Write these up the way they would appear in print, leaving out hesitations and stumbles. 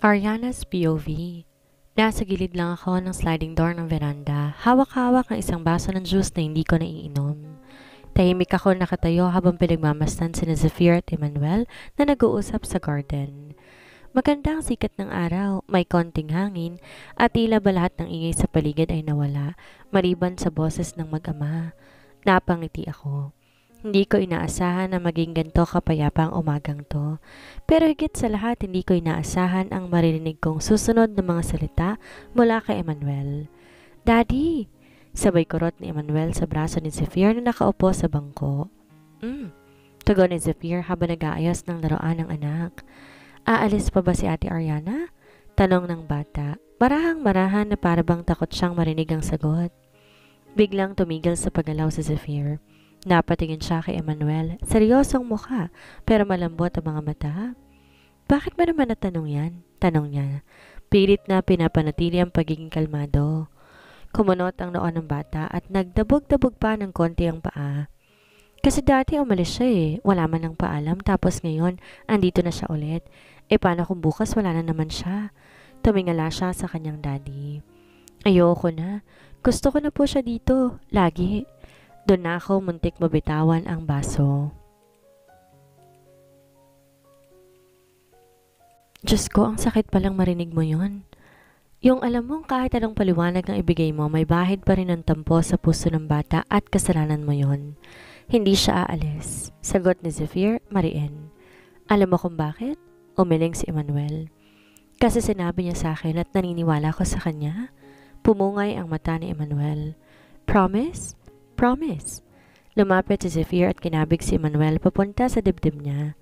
Ariana's POV. Nasa gilid lang ako ng sliding door ng veranda, hawak-hawak ng isang baso ng juice na hindi ko naiinom. Tahimik ako nakatayo habang pinagmamasdan sina Zafir at Emmanuel na nag-uusap sa garden. Maganda ang sikat ng araw, may konting hangin, at tila ba lahat ng ingay sa paligid ay nawala, maliban sa boses ng mag-ama. Napangiti ako. Hindi ko inaasahan na maging ganito kapayapa ang umagang to. Pero higit sa lahat, hindi ko inaasahan ang maririnig kong susunod na mga salita mula kay Emmanuel. Daddy! Sabay kurot ni Emmanuel sa braso ni Zafir na nakaupo sa bangko. Tugon ni Zafir habang nag-aayos ng laruan ng anak. Aalis pa ba si Ate Ariana? Tanong ng bata. Marahang-marahan na parabang takot siyang marinig ang sagot. Biglang tumigil sa paggalaw si Zafir. Napatingin siya kay Emmanuel, seryosong mukha, pero malambot ang mga mata. Bakit ba naman natanong yan? Tanong niya. Pilit na pinapanatili ang pagiging kalmado. Kumunot ang noo ng bata at nagdabog-dabog pa ng konti ang paa. Kasi dati umalis siya wala man lang paalam tapos ngayon andito na siya ulit. Paano kung bukas wala na naman siya? Tumingala siya sa kanyang daddy. Ayoko na. Gusto ko na po siya dito. Lagi. Doon na ako muntik mabitawan ang baso. Diyos ko, ang sakit palang marinig mo yon. Yung alam mong kahit anong paliwanag ang ibigay mo, may bahid pa rin ang tampo sa puso ng bata at kasalanan mo yon. Hindi siya aalis. Sagot ni Zafir, mariin. Alam mo kung bakit? Umiling si Emmanuel. Kasi sinabi niya sa akin at naniniwala ko sa kanya. Pumungay ang mata ni Emmanuel. Promise? Promise. Lumapit si Zafir at kinabig si Emmanuel papunta sa dibdib niya.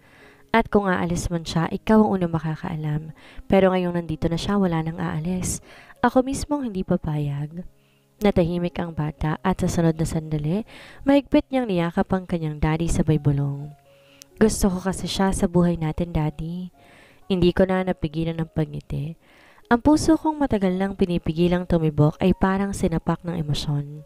At kung aalis man siya, ikaw ang unang makakaalam. Pero ngayong nandito na siya, wala nang aalis. Ako mismong hindi papayag. Natahimik ang bata at sa sunod na sandali, mahigpit niyang niyakap ang kanyang daddy sa bulong. Gusto ko kasi siya sa buhay natin, daddy. Hindi ko na napigilan ng pagngiti. Ang puso kong matagal nang pinipigilang tumibok ay parang sinapak ng emosyon.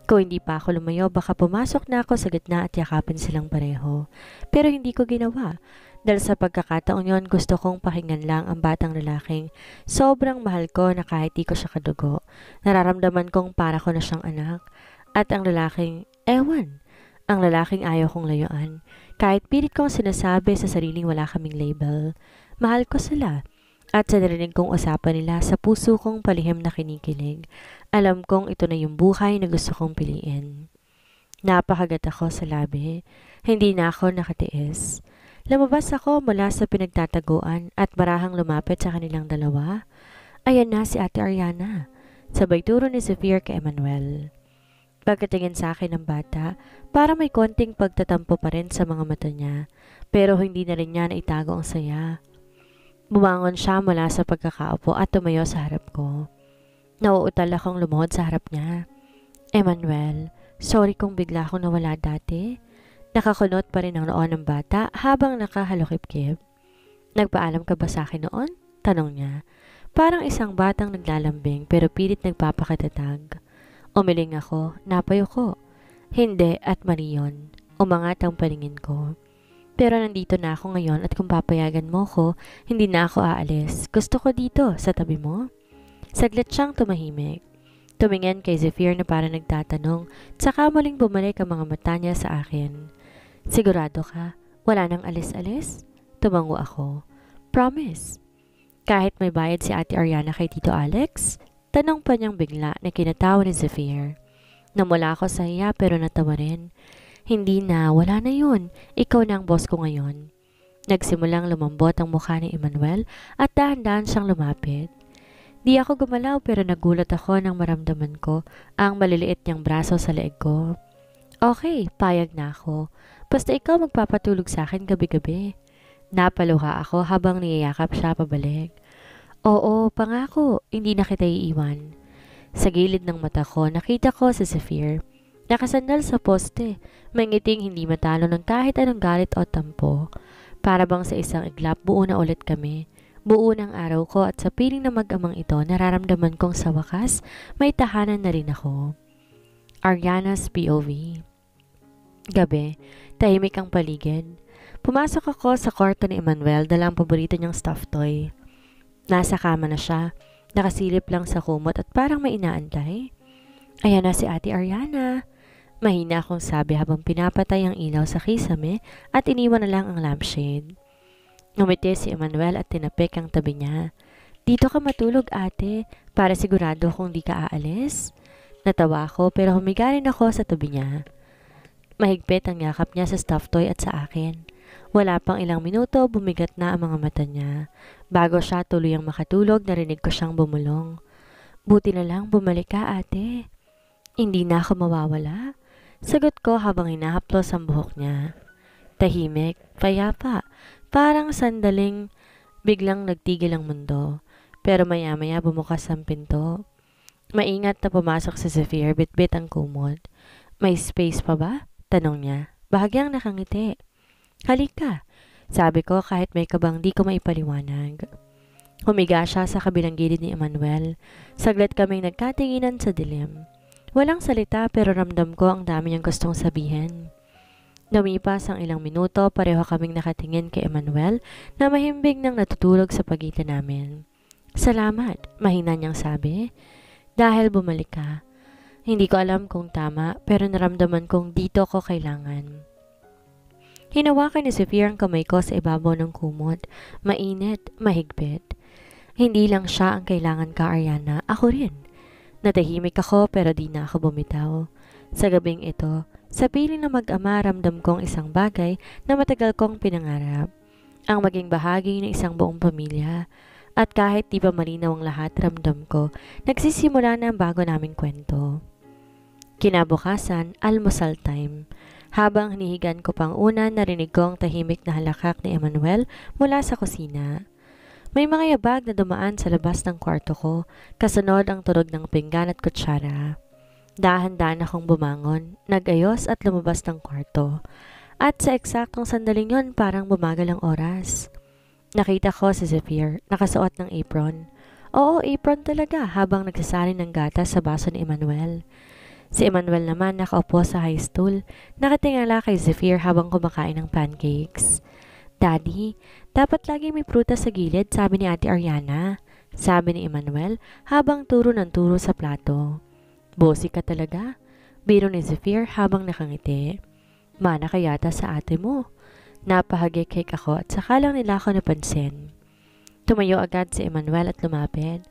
Kung hindi pa ako lumayo, baka pumasok na ako sa gitna at yakapin silang pareho. Pero hindi ko ginawa. Dahil sa pagkakataon yon, gusto kong pakinggan lang ang batang lalaking sobrang mahal ko na kahit di ko siya kadugo. Nararamdaman kong para ko na siyang anak. At ang lalaking, ewan, ang lalaking ayaw kong layuan. Kahit pilit kong sinasabi sa sariling wala kaming label. Mahal ko sila. At sa narinig kong usapan nila, sa puso kong palihim na kinikilig. Alam kong ito na yung buhay na gusto kong piliin. Napakagat ako sa labi. Hindi na ako nakatiis. Lumabas ako mula sa pinagtataguan at marahang lumapit sa kanilang dalawa. Ayan na si Ate Ariana. Sabay turo ni Zafir kay Emmanuel. Pagkatingin sa akin ng bata, para may konting pagtatampo pa rin sa mga mata niya. Pero hindi na rin niya naitago ang saya. Bumangon siya mula sa pagkakaupo at tumayo sa harap ko. Nauutal akong lumuhod sa harap niya. Emmanuel, sorry kung bigla akong nawala dati. Nakakunot pa rin ang noo ng bata habang nakahalukip-kip. Nagpaalam ka ba sa akin noon? Tanong niya. Parang isang batang naglalambing pero pilit nagpapakatatag. Umiling ako, napayo ko. Hindi at mali yun. Umangat ang paningin ko. Pero nandito na ako ngayon at kung papayagan mo ko, hindi na ako aalis. Gusto ko dito, sa tabi mo. Saglit siyang tumahimik. Tumingin kay Zafir na parang nagtatanong, tsaka muling bumalik ang mga mata niya sa akin. Sigurado ka? Wala nang alis-alis? Tumango ako. Promise. Kahit may bayad si Ate Ariana kay Tito Alex? Tanong pa niyang bigla na kinatawa ni Zafir. Namula ako sa hiya pero natawa rin. Hindi na, wala na yun. Ikaw na ang boss ko ngayon. Nagsimulang lumambot ang mukha ni Emmanuel at dahan-dahan siyang lumapit. Di ako gumalaw pero nagulat ako nang maramdaman ko ang maliliit niyang braso sa leeg ko. Okay, payag na ako. Basta ikaw magpapatulog sa akin gabi-gabi. Napaluha ako habang niyayakap siya pabalik. Oo, pangako, hindi na kita iiwan. Sa gilid ng mata ko, nakita ko si Zafir. Nakasandal sa poste, may ngiting hindi matalo ng kahit anong galit o tampo. Para bang sa isang iglap, buo na ulit kami. Buo ng araw ko at sa piling na mag-amang ito, nararamdaman kong sa wakas, may tahanan na rin ako. Ariana's POV. Gabi, tahimik ang paligid. Pumasok ako sa kwarto ni Emmanuel dala ang paborito niyang stuffed toy. Nasa kama na siya, nakasilip lang sa kumot at parang may inaantay. Ayan na si Ate Ariana. Mahina akong sabi habang pinapatay ang ilaw sa kisame at iniwan na lang ang lampshade. Ngumiti si Emmanuel at tinapik ang tabi niya. Dito ka matulog ate, para sigurado kung di ka aalis. Natawa ako pero humiga rin ako sa tabi niya. Mahigpit ang yakap niya sa stuffed toy at sa akin. Wala pang ilang minuto, bumigat na ang mga mata niya. Bago siya tuluyang makatulog, narinig ko siyang bumulong. Buti na lang bumalik ka ate. Hindi na ako mawawala. Sagot ko habang hinahaplos ang buhok niya. Tahimik, payapa, parang sandaling biglang nagtigil ang mundo. Pero maya-maya bumukas ang pinto. Maingat na pumasok si Zephyr, bitbit ang kumot. May space pa ba? Tanong niya. Bahagyang nakangiti. Halika, sabi ko kahit may kabang di ko maipaliwanag. Humiga siya sa kabilang gilid ni Emmanuel. Saglit kaming nagkatinginan sa dilim. Walang salita pero ramdam ko ang dami niyang gustong sabihin. Lumipas ang ilang minuto, pareho kaming nakatingin kay Emmanuel na mahimbing nang natutulog sa pagitan namin. Salamat, mahina niyang sabi. Dahil bumalik ka. Hindi ko alam kung tama pero naramdaman kong dito ko kailangan. Hinawakan ni Zephyr ang kamay ko sa ibabaw ng kumot. Mainit, mahigpit. Hindi lang siya ang kailangan ka, Ariana. Ako rin. Natahimik ako pero di na ako bumitaw. Sa gabing ito, sa piling na mag-ama ramdam kong isang bagay na matagal kong pinangarap. Ang maging bahagi ng isang buong pamilya. At kahit di pa malinaw ang lahat, ramdam ko, nagsisimula na ang bago naming kwento. Kinabukasan, almusal time. Habang hinihigan ko pang una, narinig ko ang tahimik na halakak ni Emmanuel mula sa kusina. May mga yabag na dumaan sa labas ng kwarto ko, kasunod ang tunog ng pinggan at kutsara. Dahan-dahan akong bumangon, nag-ayos at lumabas ng kwarto. At sa eksaktong sandaling yon parang bumagal ang oras. Nakita ko si Zephyr, nakasuot ng apron. Oo, apron talaga habang nagsasalin ng gatas sa baso ni Emmanuel. Si Emmanuel naman nakaupo sa high stool, nakatingala kay Zephyr habang kumakain ng pancakes. Daddy, dapat lagi may prutas sa gilid, sabi ni Ate Ariana. Sabi ni Emmanuel habang turo ng turo sa plato. Bossy ka talaga, biro ni Zephyr habang nakangiti. Mana ka yata sa ate mo. Napahagikik ako at saka lang nila ako napansin. Tumayo agad si Emmanuel at lumapit.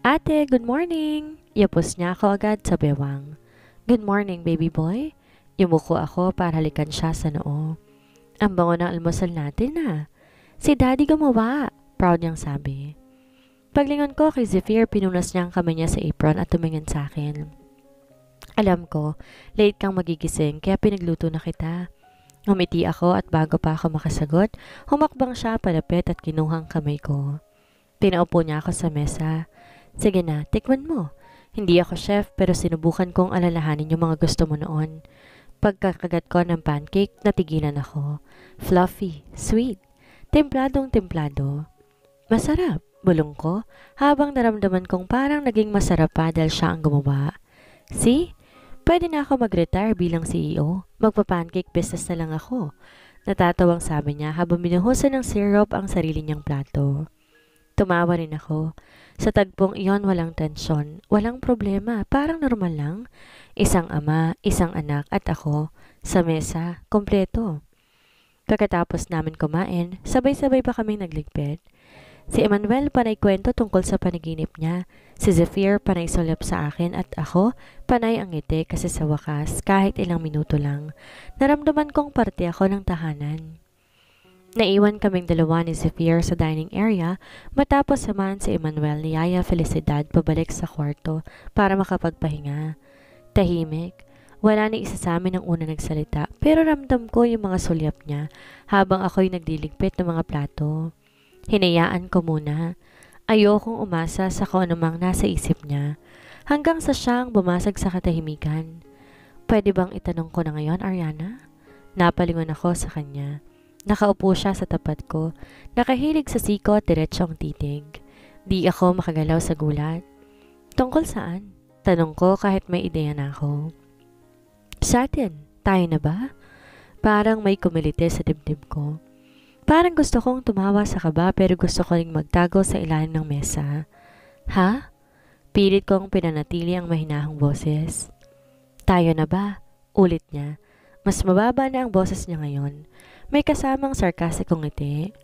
Ate, good morning! Yapos niya ako agad sa bewang. Good morning, baby boy. Yumuko ako para halikan siya sa noo. Ang bango ng almusal natin Si daddy gumawa, proud niyang sabi. Paglingon ko kay Zephyr, pinunas niya ang kamay niya sa apron at tumingin sa akin. Alam ko, late kang magigising kaya pinagluto na kita. Umiti ako at bago pa ako makasagot, humakbang siya palapit at kinuhang kamay ko. Pinaupo niya ako sa mesa. Sige na, tikman mo. Hindi ako chef pero sinubukan kong alalahanin yung mga gusto mo noon. Pagkakagat ko ng pancake, natigilan ako. Fluffy, sweet, templadong templado. Masarap, bulong ko, habang naramdaman kong parang naging masarap pa dahil siya ang gumawa. See? Pwede na ako mag-retire bilang CEO. Magpa-pancake business na lang ako. Natatawang sabi niya habang binuhusan ng syrup ang sarili niyang plato. Tumawa rin ako. Sa tagpong iyon walang tensyon, walang problema, parang normal lang. Isang ama, isang anak at ako, sa mesa, kompleto. Pagkatapos namin kumain, sabay-sabay pa kaming nagligpit. Si Emmanuel panay kwento tungkol sa panaginip niya, si Zephyr panay sulap sa akin at ako panay ang ngiti kasi sa wakas kahit ilang minuto lang, naramdaman kong parte ako ng tahanan. Naiwan kaming dalawa ni Zephyr sa dining area matapos samahan si Emmanuel ni Yaya Felicidad pabalik sa kwarto para makapagpahinga. Tahimik, wala na isa sa amin ang una nagsalita pero ramdam ko yung mga sulyap niya habang ako'y nagliligpit ng mga plato. Hinayaan ko muna. Ayokong umasa sa kung anumang nasa isip niya hanggang sa siyang bumasag sa katahimikan. Pwede bang itanong ko na ngayon, Ariana? Napalingon ako sa kanya. Nakaupo siya sa tapat ko, nakahilig sa siko at diretsong titig. Di ako makagalaw sa gulat. Tungkol saan? Tanong ko kahit may ideya na ako. Sa atin, tayo na ba? Parang may kumilite sa dibdib ko. Parang gusto kong tumawa sa kaba pero gusto ko ring magtago sa ilalim ng mesa. Ha? Pilit kong pinanatili ang mahinahong boses. Tayo na ba? Ulit niya. Mas mababa na ang boses niya ngayon. May kasamang sarkastikong ngiti.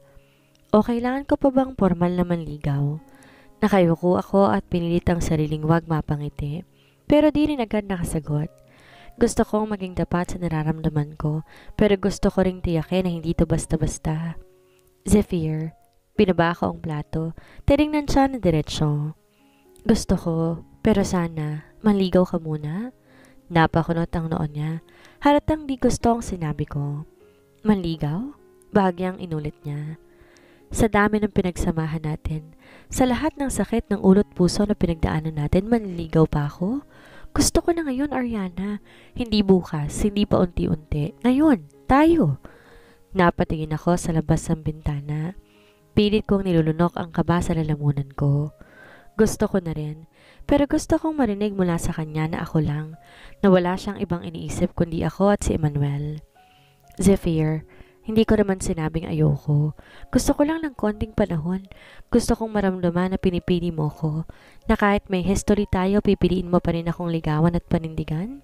O kailangan ko pa bang formal na manligaw? Nakayuko ako at pinilit ang sariling wag mapangiti. Pero di rin agad nakasagot. Gusto kong maging tapat sa nararamdaman ko, pero gusto ko ring tiyakin na hindi to basta-basta. Zephyr, binaba ko ang plato. Tinignan siya na diretsyo. Gusto ko, pero sana, manligaw ka muna? Napakunot ang noon niya. Halatang di gusto ang sinabi ko. Manligaw? Bahagyang inulit niya. Sa dami ng pinagsamahan natin, sa lahat ng sakit ng ulo't puso na pinagdaanan natin, manliligaw pa ako? Gusto ko na ngayon, Ariana. Hindi bukas, hindi pa unti-unti. Ngayon, tayo. Napatingin ako sa labas ng bintana. Pilit kong nilulunok ang kaba sa lalamunan ko. Gusto ko na rin, pero gusto kong marinig mula sa kanya na ako lang, na wala siyang ibang iniisip kundi ako at si Emmanuel. Zephyr, hindi ko naman sinabing ayoko. Gusto ko lang ng konting panahon. Gusto kong maramdaman na pinipili mo ko, na kahit may history tayo, pipiliin mo pa rin akong ligawan at panindigan?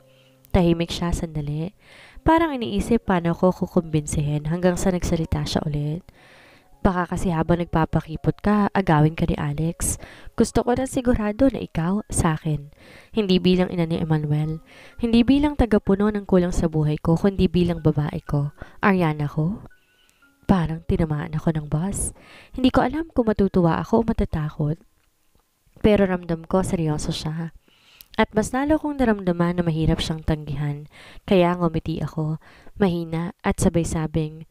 Tahimik siya sandali. Parang iniisip paano ko kukumbinsihin hanggang sa nagsalita siya ulit. Baka kasi habang nagpapakipot ka, agawin ka ni Alex. Gusto ko na sigurado na ikaw, sa akin. Hindi bilang ina ni Emmanuel. Hindi bilang tagapuno ng kulang sa buhay ko, kundi bilang babae ko. Ariana ko. Parang tinamaan ako ng bus. Hindi ko alam kung matutuwa ako o matatakot. Pero ramdam ko seryoso siya. At mas lalo kong naramdaman na mahirap siyang tanggihan. Kaya ngumiti ako, mahina at sabay-sabing,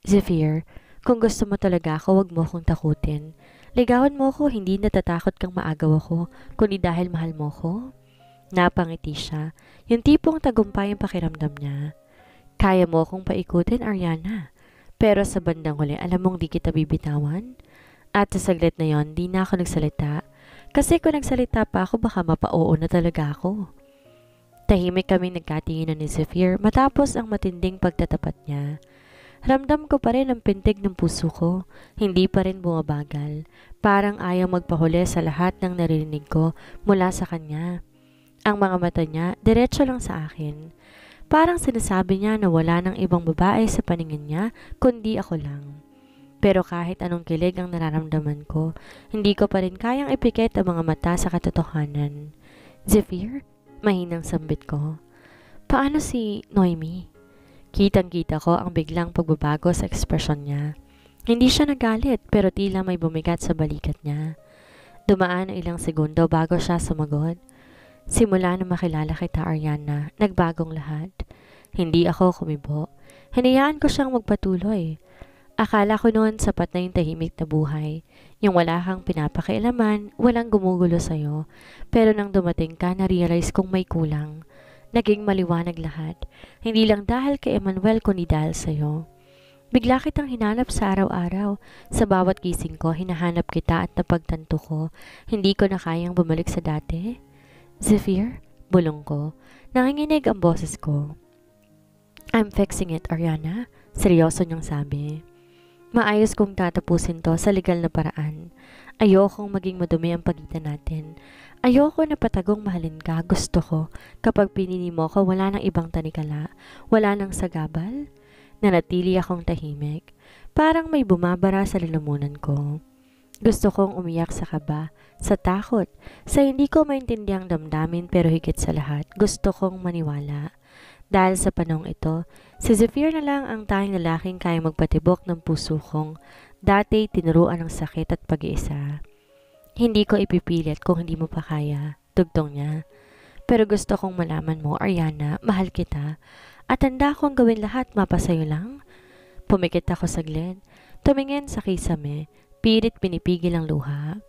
Zephyr, kung gusto mo talaga ako, wag mo akong takutin. Ligawan mo ako, hindi natatakot kang maagaw ako, kundi dahil mahal mo ko. Napangiti siya, yung tipong tagumpay ang pakiramdam niya. Kaya mo akong paikutin, Ariana. Pero sa bandang huli, alam mong di kita bibitawan? At sa saglit na yon, di na ako nagsalita. Kasi kung nagsalita pa ako, baka mapa-oo na talaga ako. Tahimik kaming nagkatinginan ni Zephyr matapos ang matinding pagtatapat niya. Ramdam ko pa rin ang pintig ng puso ko, hindi pa rin bumabagal. Parang ayaw magpahuli sa lahat ng narinig ko mula sa kanya. Ang mga mata niya, diretso lang sa akin. Parang sinasabi niya na wala ng ibang babae sa paningin niya, kundi ako lang. Pero kahit anong kilig ang nararamdaman ko, hindi ko pa rin kayang ipikit ang mga mata sa katotohanan. Zephyr, mahinang sambit ko. Paano si Noemi? Kitang-kita ko ang biglang pagbabago sa ekspresyon niya. Hindi siya nagalit pero tila may bumigat sa balikat niya. Dumaan ang ilang segundo bago siya sumagot. Simula na makilala kita, Ariana, nagbagong lahat. Hindi ako kumibo. Hinayaan ko siyang magpatuloy. Akala ko noon sapat na yung tahimik na buhay. Yung wala kang pinapakialaman, walang gumugulo sa'yo. Pero nang dumating ka, na-realize kong may kulang. Naging maliwanag lahat. Hindi lang dahil kay Emmanuel kundi dahil sa'yo. Bigla kitang hinanap sa araw-araw. Sa bawat gising ko, hinahanap kita at napagtanto ko. Hindi ko na kayang bumalik sa dati. Zephyr, bulong ko. Nanginginig ang boses ko. I'm fixing it, Ariana. Seryoso niyang sabi. Maayos kong tatapusin to sa legal na paraan. Ayokong maging madumi ang pagitan natin. Ayoko na patagong mahalin ka. Gusto ko, kapag pinili mo ko, wala nang ibang tanikala. Wala nang sagabal. Nanatili akong tahimik. Parang may bumabara sa lalamunan ko. Gusto kong umiyak sa kaba, sa takot, sa hindi ko maintindiang damdamin pero higit sa lahat, gusto kong maniwala. Dahil sa panahong ito, si Zephyr na lang ang tanging lalaking kayang magpatibok ng puso kong dati tinuruan ng sakit at pag-iisa. Hindi ko ipipilit kung hindi mo pa kaya, dugtong niya. Pero gusto kong malaman mo, Ariana, mahal kita. At handa akong gawin lahat mapasayo lang. Pumikit ako saglit, tumingin sa kisame, pilit pinipigil ang luha.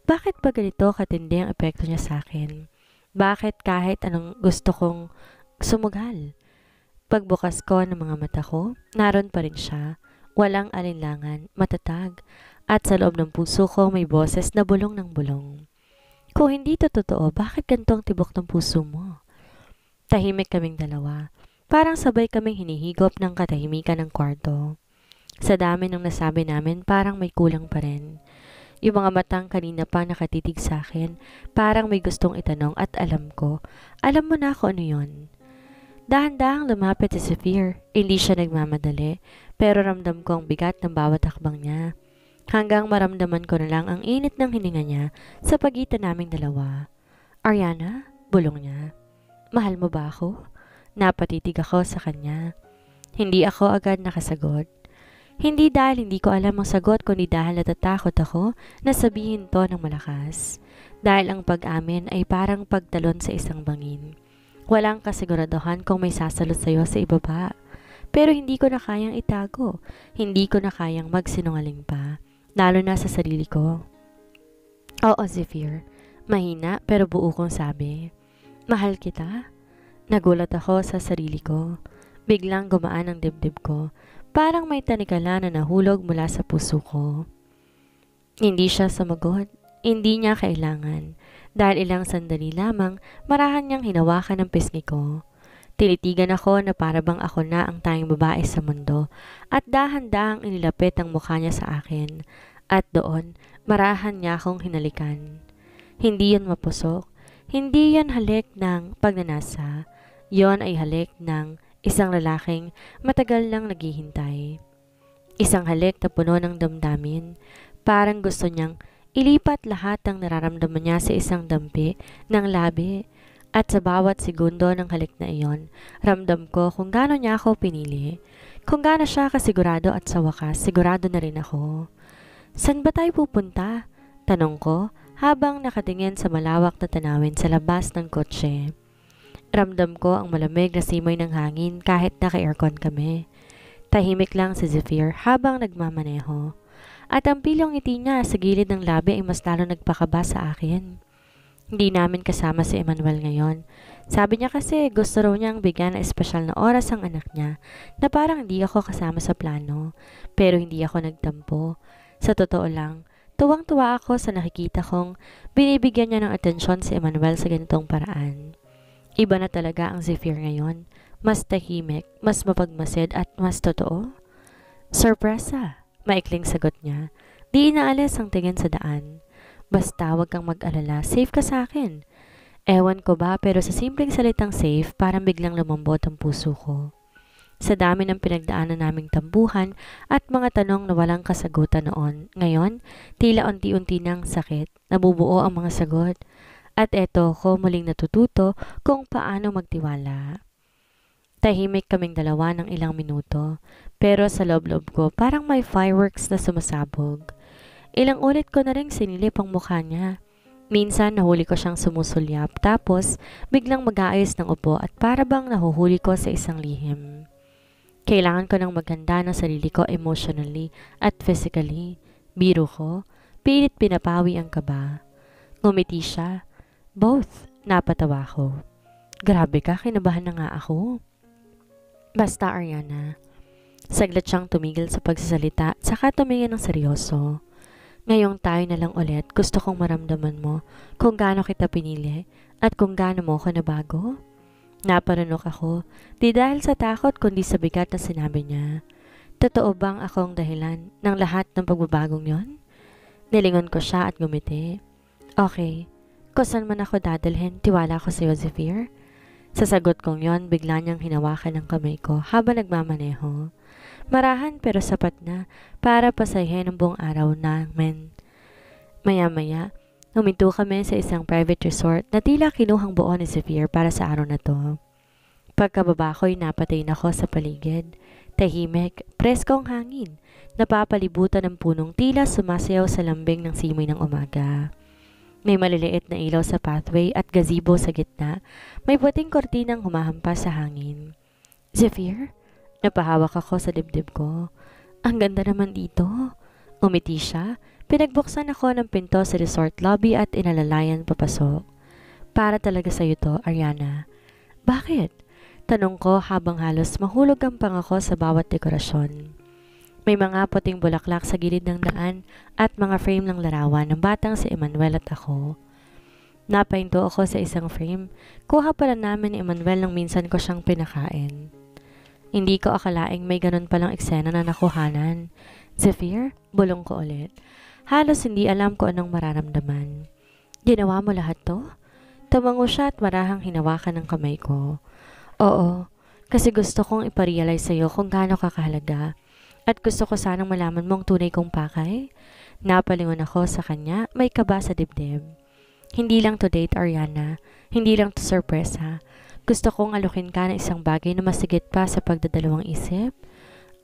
Bakit ba ganito katindi ang epekto niya sa akin? Bakit kahit anong gusto kong sumugal? Pagbukas ko ng mga mata ko, naroon pa rin siya. Walang alinlangan, matatag, at sa loob ng puso ko may boses na bulong ng bulong. Kung hindi to totoo, bakit gantong tibok ng puso mo? Tahimik kaming dalawa. Parang sabay kaming hinihigop ng katahimikan ng kwarto. Sa dami ng nasabi namin, parang may kulang pa rin. Yung mga matang kanina pa nakatitig sa akin, parang may gustong itanong at alam mo na kung ano yun. Dahan-dahang lumapit si Zephyr. Hindi siya nagmamadali, pero ramdam ko ang bigat ng bawat hakbang niya. Hanggang maramdaman ko na lang ang init ng hininga niya sa pagitan naming dalawa. Ariana, bulong niya. Mahal mo ba ako? Napatitig ako sa kanya. Hindi ako agad nakasagot. Hindi dahil hindi ko alam ang sagot kundi dahil natatakot ako na sabihin to ng malakas. Dahil ang pag-amin ay parang pagtalon sa isang bangin. Walang kasiguraduhan kung may sasalot sa'yo sa ibaba. Pero hindi ko na kayang itago. Hindi ko na kayang magsinungaling pa. Lalo na sa sarili ko. Oo, Zephyr. Mahina pero buo kong sabi. Mahal kita? Nagulat ako sa sarili ko. Biglang gumaan ang dibdib ko. Parang may tanikala na nahulog mula sa puso ko. Hindi siya sumagot. Hindi niya kailangan. Dahil ilang sandali lamang, marahan niyang hinawakan ang pisngi ko. Tinitigan ako na parabang ako na ang tanging babae sa mundo at dahan-dahang inilapit ang mukha niya sa akin. At doon, marahan niya akong hinalikan. Hindi yan mapusok. Hindi yan halik ng pagnanasa. Yon ay halik ng isang lalaking matagal nang naghihintay. Isang halik na puno ng damdamin. Parang gusto niyang ilipat lahat ng nararamdaman niya sa isang dampi ng labi. At sa bawat segundo ng halik na iyon, ramdam ko kung gaano niya ako pinili. Kung gaano siya kasigurado at sa wakas, sigurado na rin ako. San ba tayo pupunta? Tanong ko habang nakatingin sa malawak na tanawin sa labas ng kotse. Ramdam ko ang malamig na simoy ng hangin kahit naka-aircon kami. Tahimik lang si Zephyr habang nagmamaneho. At ang pilong ngiti niya sa gilid ng labi ay mas lalo nagpakaba sa akin. Hindi namin kasama si Emmanuel ngayon. Sabi niya kasi gusto raw niyang bigyan ng espesyal na oras ang anak niya na parang hindi ako kasama sa plano. Pero hindi ako nagtampo. Sa totoo lang, tuwang-tuwa ako sa nakikita kong binibigyan niya ng atensyon si Emmanuel sa ganitong paraan. Iba na talaga ang Zephyr ngayon. Mas tahimik, mas mapagmasid at mas totoo. Sorpresa, maikling sagot niya. Di inaalis ang tingin sa daan. Basta wag kang mag-alala, safe ka sa akin. Ewan ko ba pero sa simpleng salitang safe parang biglang lumambot ang puso ko. Sa dami ng pinagdaanan naming tambuhan at mga tanong na walang kasagutan noon, ngayon tila unti-unti ng sakit, nabubuo ang mga sagot. At eto ko muling natututo kung paano magtiwala. Tahimik kaming dalawa ng ilang minuto, pero sa loob-loob ko parang may fireworks na sumasabog. Ilang ulit ko na rin sinilip ang mukha niya. Minsan nahuli ko siyang sumusulyap, tapos biglang mag-aayos ng upo at parabang nahuhuli ko sa isang lihim. Kailangan ko ng maghanda ng sarili ko emotionally at physically. Biro ko, pilit pinapawi ang kaba. Ngumiti siya. Both, napatawa ko. Grabe ka, kinabahan na nga ako. Basta Ariana. Saglit siyang tumigil sa pagsasalita, saka tumingin ng seryoso. Ngayong tayo na lang ulit, gusto kong maramdaman mo kung gaano kita pinili at kung gaano mo ko nabago. Naparunok ako, di dahil sa takot kundi sa bigat na sinabi niya. Totoo bang akong dahilan ng lahat ng pagbabagong yon? Nilingon ko siya at gumiti. Okay. Kung saan man ako dadalhin, tiwala ko sa iyo, Zephyr. Sa sagot kong yon, bigla niyang hinawakan ang kamay ko habang nagmamaneho. Marahan pero sapat na para pasayahin ang buong araw namin. Maya-maya, huminto kami sa isang private resort na tila kinuhang buo ni Zephyr para sa araw na to. Pagkababa ko'y napatayin ako sa paligid. Tahimik, preskong hangin, napapalibutan ng punong tila sumasayaw sa lambing ng simoy ng umaga. May maliliit na ilaw sa pathway at gazebo sa gitna. May puting kortinang humahampas sa hangin. Zephyr? Napahawak ako sa dibdib ko. Ang ganda naman dito. Umiti siya. Pinagbuksan ako ng pinto sa resort lobby at inalalayan papasok. Para talaga sa'yo to, Ariana. Bakit? Tanong ko habang halos mahulog ang pangako sa bawat dekorasyon. May mga puting bulaklak sa gilid ng daan at mga frame ng larawan ng batang si Emmanuel at ako. Napahinto ako sa isang frame. Kuha pala namin ni Emmanuel nang minsan ko siyang pinakain. Hindi ko akalaing may ganun palang eksena na nakuhanan. Zephyr, bulong ko ulit. Halos hindi alam ko anong mararamdaman. Ginawa mo lahat to? Tumango siya at marahang hinawakan ng kamay ko. Oo, kasi gusto kong iparealize sa'yo kung gaano ka kahalaga. At gusto ko sanang malaman mong tunay kong pakay. Napalingon ako sa kanya, may kaba sa dibdib. Hindi lang to date, Ariana. Hindi lang to sorpresa. Gusto kong alukin ka ng isang bagay na masigit pa sa pagdadalawang isip.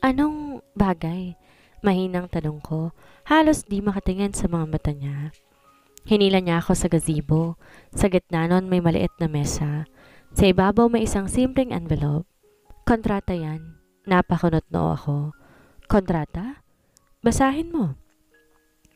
Anong bagay? Mahinang tanong ko. Halos di makatingin sa mga mata niya. Hinila niya ako sa gazebo. Sa gitna nun may maliit na mesa. Sa ibabaw may isang simpleng envelope. Kontrata yan. Napakunot noo ako. Kontrata? Basahin mo.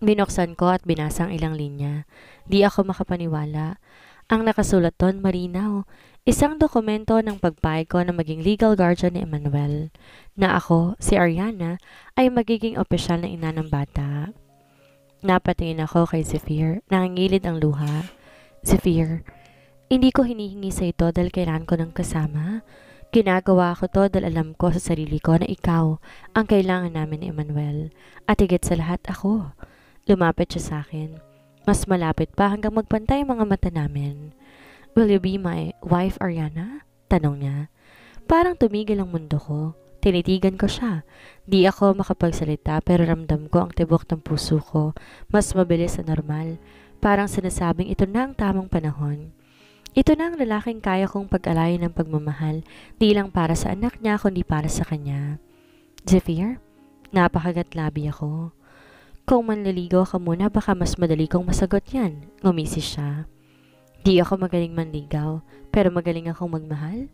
Binuksan ko at binasa ang ilang linya. Di ako makapaniwala. Ang nakasulat doon malinaw. Isang dokumento ng pagpayag ko na maging legal guardian ni Emmanuel. Na ako, si Ariana, ay magiging opisyal na ina ng bata. Napatingin ako kay Zephyr. Nangingilid ang luha. Zephyr, hindi ko hinihingi sa ito dahil kailangan ko ng kasama. Ginagawa ko to dahil alam ko sa sarili ko na ikaw ang kailangan namin ni Emmanuel. At higit sa lahat ako. Lumapit siya sa akin. Mas malapit pa hanggang magpantay ang mga mata namin. Will you be my wife, Ariana? Tanong niya. Parang tumigil ang mundo ko. Tinitigan ko siya. Di ako makapagsalita pero ramdam ko ang tibok ng puso ko. Mas mabilis sa normal. Parang sinasabing ito na ang tamang panahon. Ito na ang lalaking kaya kong pag-alayin ng pagmamahal. Di lang para sa anak niya kundi para sa kanya. Zephyr, napakagatlabi ako. Kung manliligaw ka muna baka mas madali kong masagot yan. Ngumisi siya. Di ako magaling manligaw pero magaling akong magmahal.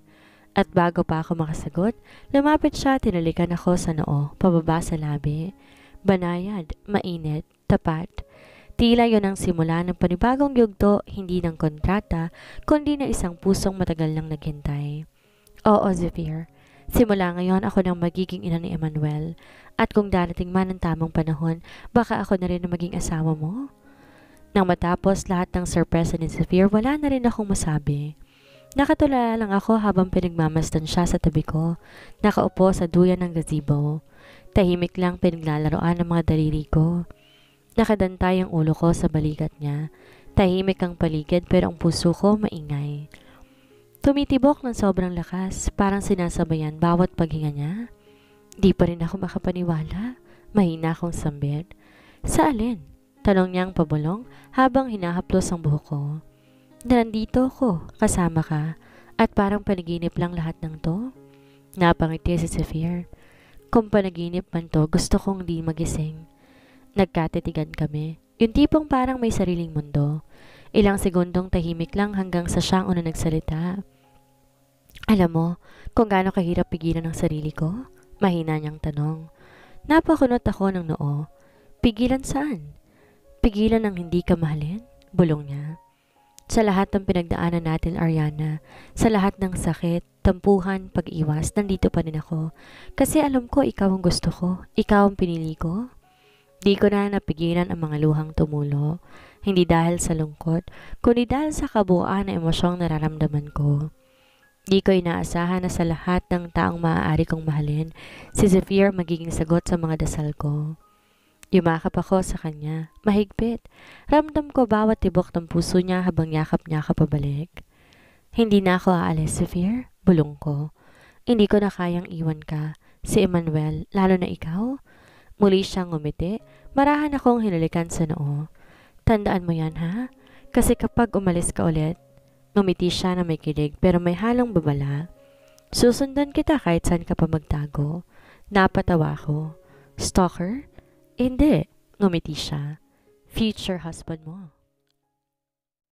At bago pa ako makasagot, lumapit siya at tinalikan ako sa noo, pababa sa labi. Banayad, mainit, tapat. Tila yon ang simula ng panibagong yugto, hindi ng kontrata, kundi na isang pusong matagal nang naghintay. Oo, Zephyr. Simula ngayon ako nang magiging ina ni Emmanuel. At kung darating man ang tamang panahon, baka ako na rin ang maging asawa mo? Nang matapos lahat ng sorpresa ni Zephyr, wala na rin akong masabi. Nakatulala lang ako habang pinagmamasdan siya sa tabi ko, nakaupo sa duyan ng gazebo. Tahimik lang pinaglalaroan ng mga daliri ko. Nakadantay ang ulo ko sa balikat niya. Tahimik ang paligid pero ang puso ko maingay. Tumitibok ng sobrang lakas, parang sinasabayan bawat paghinga niya. Di pa rin ako makapaniwala. Mahina akong sambit. Sa alin? Tanong niyang pabulong habang hinahaplos ang buhok ko. Nandito ako, kasama ka, at parang panaginip lang lahat ng to. Napangiti si Zephyr. Kung panaginip man to, gusto kong di magising. Nagkatitigan kami, yung tipong parang may sariling mundo. Ilang segundong tahimik lang hanggang sa siyang una nagsalita. Alam mo, kung gaano kahirap pigilan ang sarili ko? Mahina niyang tanong. Napakunot ako ng noo. Pigilan saan? Pigilan ng hindi ka mahalin? Bulong niya. Sa lahat ng pinagdaanan natin, Ariana, sa lahat ng sakit, tampuhan, pag-iwas, nandito pa rin ako. Kasi alam ko ikaw ang gusto ko, ikaw ang pinili ko. Di ko na napigilan ang mga luhang tumulo, hindi dahil sa lungkot, kundi dahil sa kabuuan na emosyong nararamdaman ko. Di ko inaasahan na sa lahat ng taong maaari kong mahalin, si Zephyr magiging sagot sa mga dasal ko. Yumakap ako sa kanya, mahigpit. Ramdam ko bawat tibok ng puso niya habang yakap niya ako pabalik. Hindi na ako aalis, Zephyr, bulong ko. Hindi ko na kayang iwan ka, si Emmanuel, lalo na ikaw. Muli siyang ngumiti, marahan akong hinalikan sa noo. Tandaan mo yan, ha? Kasi kapag umalis ka ulit, ngumiti siya na may kilig pero may halong babala. Susundan kita kahit saan ka pa magtago. Napatawa ko. Stalker? Hindi, ngumiti siya. Future husband mo.